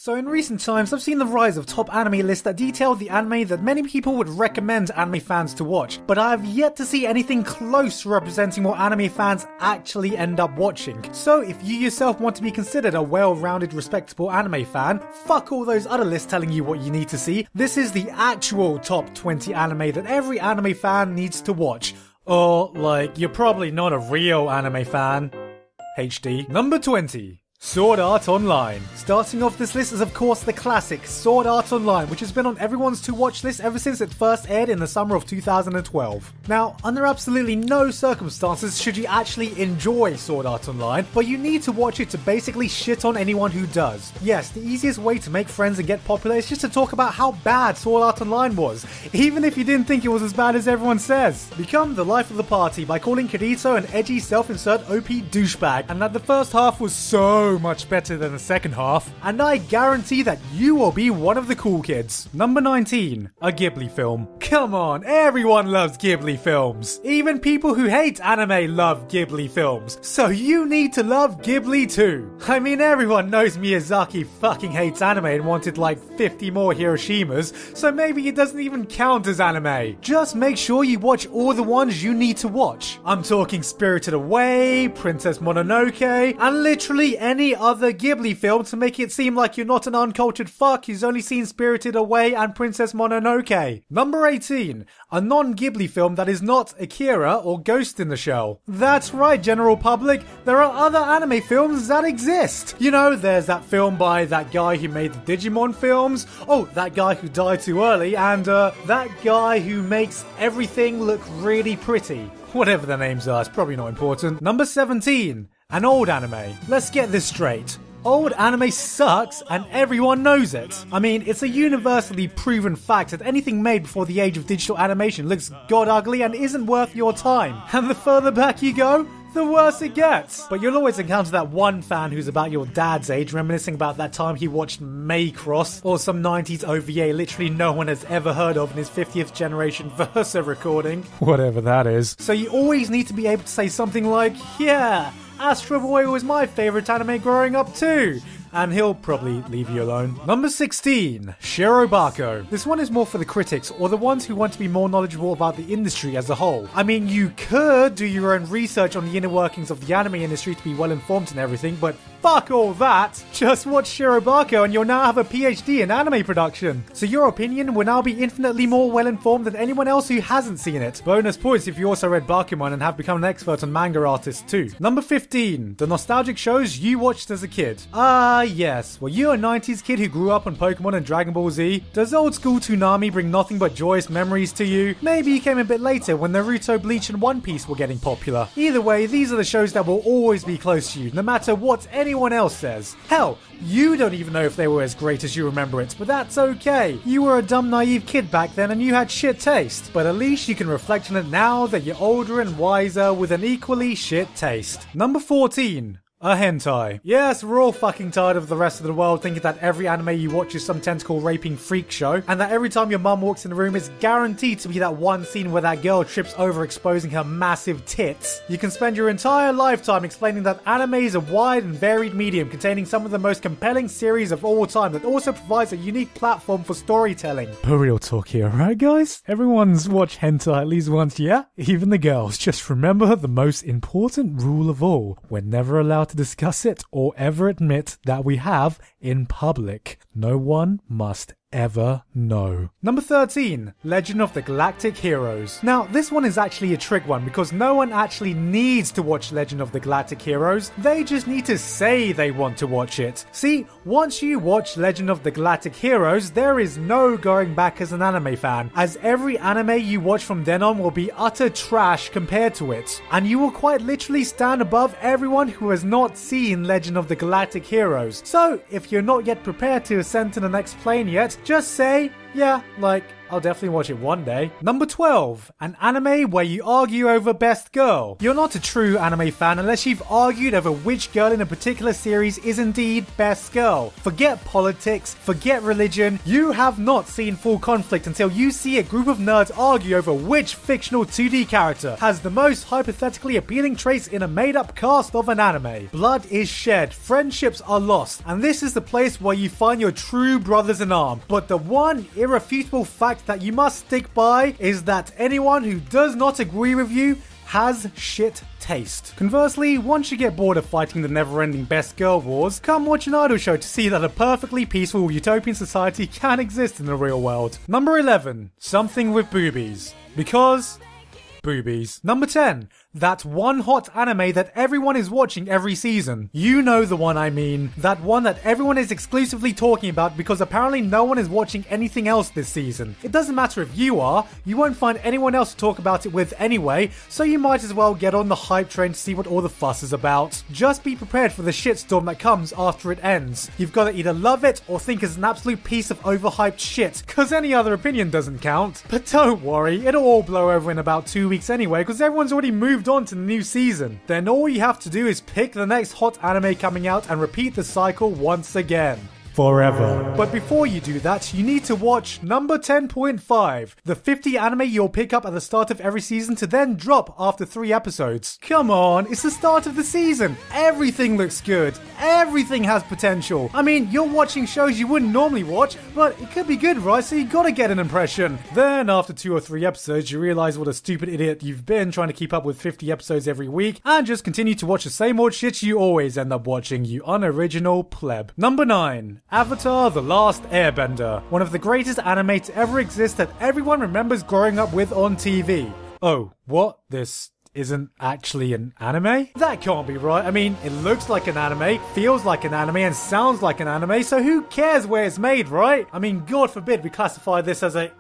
So in recent times, I've seen the rise of top anime lists that detail the anime that many people would recommend anime fans to watch, but I have yet to see anything close to representing what anime fans actually end up watching. So if you yourself want to be considered a well-rounded, respectable anime fan, fuck all those other lists telling you what you need to see. This is the actual top 20 anime that every anime fan needs to watch. Or, like, you're probably not a real anime fan. HD. Number 20. Sword Art Online. Starting off this list is of course the classic Sword Art Online, which has been on everyone's to-watch list ever since it first aired in the summer of 2012. Now, under absolutely no circumstances should you actually enjoy Sword Art Online, but you need to watch it to basically shit on anyone who does. Yes, the easiest way to make friends and get popular is just to talk about how bad Sword Art Online was, even if you didn't think it was as bad as everyone says. Become the life of the party by calling Kirito an edgy self-insert OP douchebag, and that the first half was so much better than the second half, and I guarantee that you will be one of the cool kids. Number 19. A Ghibli film. Come on, everyone loves Ghibli films. Even people who hate anime love Ghibli films, so you need to love Ghibli too. I mean, everyone knows Miyazaki fucking hates anime and wanted like 50 more Hiroshimas, so maybe it doesn't even count as anime. Just make sure you watch all the ones you need to watch. I'm talking Spirited Away, Princess Mononoke, and literally any other Ghibli film to make it seem like you're not an uncultured fuck who's only seen Spirited Away and Princess Mononoke. Number 18. A non-Ghibli film that is not Akira or Ghost in the Shell. That's right, general public, there are other anime films that exist. You know, there's that film by that guy who made the Digimon films, oh, that guy who died too early, and that guy who makes everything look really pretty. Whatever their names are, it's probably not important. Number 17. An old anime. Let's get this straight. Old anime sucks and everyone knows it. I mean, it's a universally proven fact that anything made before the age of digital animation looks god ugly and isn't worth your time. And the further back you go, the worse it gets. But you'll always encounter that one fan who's about your dad's age reminiscing about that time he watched Macross or some 90s OVA literally no one has ever heard of in his 50th generation Versa recording. Whatever that is. So you always need to be able to say something like, yeah, Astro Boy was my favourite anime growing up too. And he'll probably leave you alone. Number 16. Shirobako. This one is more for the critics, or the ones who want to be more knowledgeable about the industry as a whole. I mean, you could do your own research on the inner workings of the anime industry to be well informed and everything, but fuck all that. Just watch Shirobako and you'll now have a PhD in anime production. So your opinion will now be infinitely more well informed than anyone else who hasn't seen it. Bonus points if you also read Bakuman and have become an expert on manga artists too. Number 15. The nostalgic shows you watched as a kid. Yes. Were you a 90s kid who grew up on Pokemon and Dragon Ball Z? Does old school Toonami bring nothing but joyous memories to you? Maybe you came a bit later when Naruto, Bleach and One Piece were getting popular. Either way, these are the shows that will always be close to you, no matter what anyone else says. Hell, you don't even know if they were as great as you remember it, but that's okay. You were a dumb naive kid back then and you had shit taste. But at least you can reflect on it now that you're older and wiser with an equally shit taste. Number 14. A hentai. Yes, we're all fucking tired of the rest of the world thinking that every anime you watch is some tentacle raping freak show, and that every time your mum walks in the room it's guaranteed to be that one scene where that girl trips over exposing her massive tits. You can spend your entire lifetime explaining that anime is a wide and varied medium containing some of the most compelling series of all time that also provides a unique platform for storytelling. But real talk here, right guys? Everyone's watched hentai at least once, yeah? Even the girls. Just remember the most important rule of all. We're never allowed to discuss it or ever admit that we have in public. No one must ever know. Number 13. Legend of the Galactic Heroes. Now, this one is actually a trick one because no one actually needs to watch Legend of the Galactic Heroes. They just need to say they want to watch it. See, once you watch Legend of the Galactic Heroes, there is no going back as an anime fan, as every anime you watch from then on will be utter trash compared to it. And you will quite literally stand above everyone who has not seen Legend of the Galactic Heroes. So, if you're not yet prepared to ascend to the next plane yet, just say, yeah, like, I'll definitely watch it one day. Number 12, an anime where you argue over best girl. You're not a true anime fan unless you've argued over which girl in a particular series is indeed best girl. Forget politics, forget religion, you have not seen full conflict until you see a group of nerds argue over which fictional 2D character has the most hypothetically appealing traits in a made-up cast of an anime. Blood is shed, friendships are lost, and this is the place where you find your true brothers in arms. But the one irrefutable fact that you must stick by is that anyone who does not agree with you has shit taste. Conversely, once you get bored of fighting the never-ending best girl wars, come watch an idol show to see that a perfectly peaceful utopian society can exist in the real world. Number 11, something with boobies. Because boobies. Number 10, that one hot anime that everyone is watching every season. You know the one I mean. That one that everyone is exclusively talking about because apparently no one is watching anything else this season. It doesn't matter if you are, you won't find anyone else to talk about it with anyway, so you might as well get on the hype train to see what all the fuss is about. Just be prepared for the shitstorm that comes after it ends. You've got to either love it or think it's an absolute piece of overhyped shit, cause any other opinion doesn't count. But don't worry, it'll all blow over in about 2 weeks anyway, cause everyone's already moved on to the new season. Then all you have to do is pick the next hot anime coming out and repeat the cycle once again. Forever. But before you do that, you need to watch number 10.5, the 50 anime you'll pick up at the start of every season to then drop after 3 episodes. Come on, it's the start of the season. Everything looks good. Everything has potential. I mean, you're watching shows you wouldn't normally watch, but it could be good, right? So you gotta get an impression. Then after 2 or 3 episodes, you realize what a stupid idiot you've been trying to keep up with 50 episodes every week and just continue to watch the same old shit you always end up watching, you unoriginal pleb. Number 9. Avatar: The Last Airbender, one of the greatest anime to ever exist that everyone remembers growing up with on TV. Oh, what? This isn't actually an anime? That can't be right. I mean, it looks like an anime, feels like an anime, and sounds like an anime, so who cares where it's made, right? I mean, God forbid we classify this as a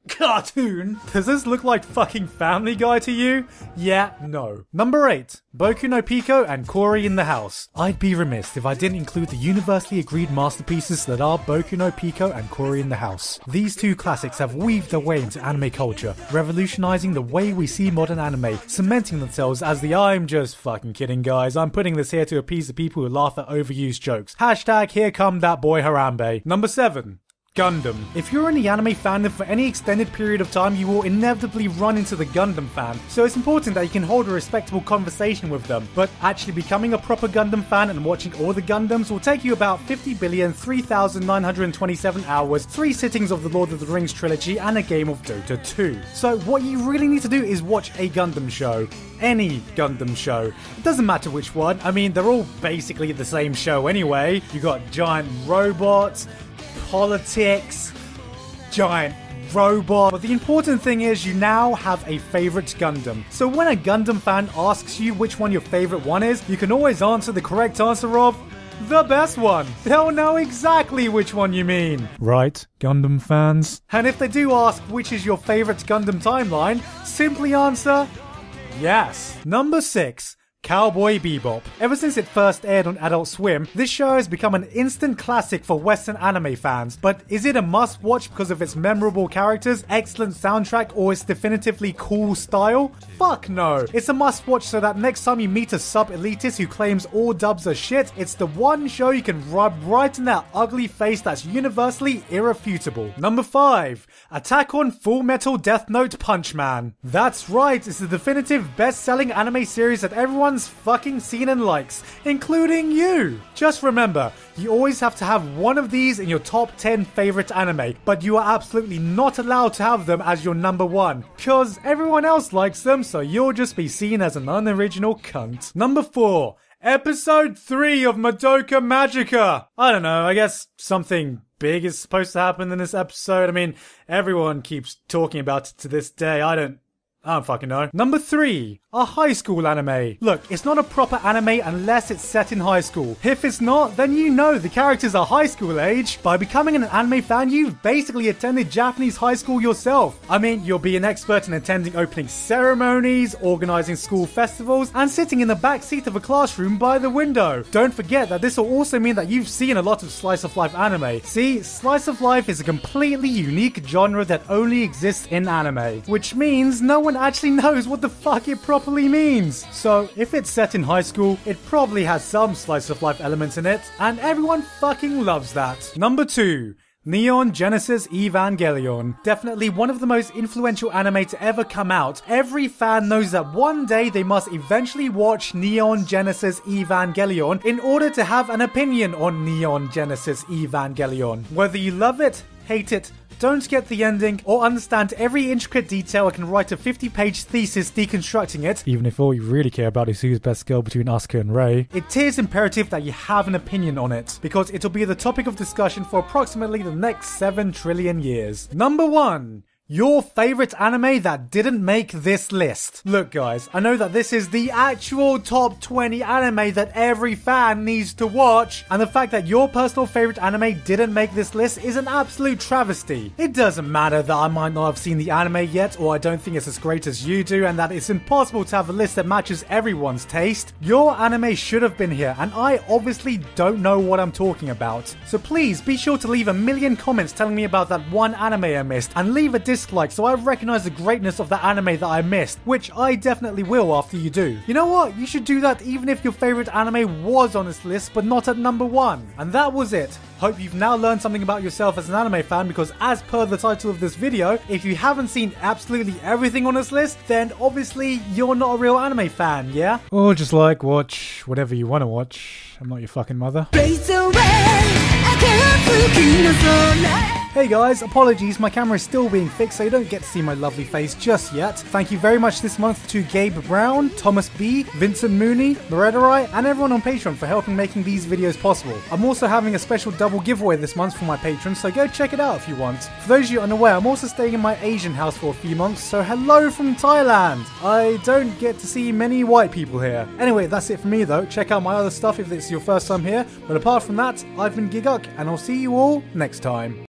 cartoon. Does this look like fucking Family Guy to you? Yeah, no. Number 8, Boku no Pico and Cory in the House. I'd be remiss if I didn't include the universally agreed masterpieces that are Boku no Pico and Cory in the House. These two classics have weaved their way into anime culture, revolutionizing the way we see modern anime, cementing themselves as the I'm just fucking kidding guys, I'm putting this here to appease the people who laugh at overused jokes. Hashtag here come that boy Harambe. Number 7, Gundam. If you're in the anime fandom for any extended period of time, you will inevitably run into the Gundam fan, so it's important that you can hold a respectable conversation with them. But actually becoming a proper Gundam fan and watching all the Gundams will take you about 50,003,927 hours, 3 sittings of the Lord of the Rings trilogy, and a game of Dota 2. So what you really need to do is watch a Gundam show. Any Gundam show. It doesn't matter which one, I mean, they're all basically the same show anyway. You got giant robots, politics, giant robot. But the important thing is you now have a favorite Gundam. So when a Gundam fan asks you which one your favorite one is, you can always answer the correct answer of the best one. They'll know exactly which one you mean. Right, Gundam fans? And if they do ask which is your favorite Gundam timeline, simply answer yes. Number 6, Cowboy Bebop. Ever since it first aired on Adult Swim, this show has become an instant classic for Western anime fans. But is it a must-watch because of its memorable characters, excellent soundtrack, or its definitively cool style? Fuck no. It's a must-watch so that next time you meet a sub-elitist who claims all dubs are shit, it's the one show you can rub right in that ugly face that's universally irrefutable. Number 5, Attack on Full Metal Death Note Punch Man. That's right, it's the definitive best-selling anime series that everyone's fucking seen and likes, including you. Just remember, you always have to have one of these in your top 10 favorite anime, but you are absolutely not allowed to have them as your number 1, cause everyone else likes them, so you'll just be seen as an unoriginal cunt. Number 4, Episode 3 of Madoka Magica. I don't know, I guess something big is supposed to happen in this episode. I mean, everyone keeps talking about it to this day. I don't I don't fucking know. Number 3, a high school anime. Look, it's not a proper anime unless it's set in high school. If it's not, then you know the characters are high school age. By becoming an anime fan, you've basically attended Japanese high school yourself. I mean, you'll be an expert in attending opening ceremonies, organizing school festivals, and sitting in the back seat of a classroom by the window. Don't forget that this will also mean that you've seen a lot of slice of life anime. See, slice of life is a completely unique genre that only exists in anime, which means no one actually knows what the fuck it properly means. So if it's set in high school, it probably has some slice of life elements in it, and everyone fucking loves that. Number 2, Neon Genesis Evangelion. Definitely one of the most influential anime to ever come out. Every fan knows that one day they must eventually watch Neon Genesis Evangelion in order to have an opinion on Neon Genesis Evangelion. Whether you love it, hate it, don't get the ending, or understand every intricate detail, I can write a 50-page thesis deconstructing it, even if all you really care about is who's best girl between Asuka and Rei. It is imperative that you have an opinion on it, because it'll be the topic of discussion for approximately the next 7 trillion years. Number 1. Your favorite anime that didn't make this list. Look guys, I know that this is the actual top 20 anime that every fan needs to watch, and the fact that your personal favorite anime didn't make this list is an absolute travesty. It doesn't matter that I might not have seen the anime yet, or I don't think it's as great as you do, and that it's impossible to have a list that matches everyone's taste. Your anime should have been here, and I obviously don't know what I'm talking about. So please be sure to leave a million comments telling me about that one anime I missed, and leave a dislike so I recognize the greatness of the anime that I missed, which I definitely will after you do. You know what? You should do that even if your favorite anime was on this list but not at number 1. And that was it. Hope you've now learned something about yourself as an anime fan, because as per the title of this video, if you haven't seen absolutely everything on this list, then obviously you're not a real anime fan, yeah? Or just like watch whatever you want to watch. I'm not your fucking mother. Hey guys, apologies, my camera is still being fixed so you don't get to see my lovely face just yet. Thank you very much this month to Gabe Brown, Thomas B, Vincent Mooney, Loredarai, and everyone on Patreon for helping making these videos possible. I'm also having a special double giveaway this month for my patrons, so go check it out if you want. For those of you unaware, I'm also staying in my Asian house for a few months, so hello from Thailand! I don't get to see many white people here. Anyway, that's it for me though. Check out my other stuff if it's your first time here, but apart from that, I've been Giguk, and I'll see you all next time.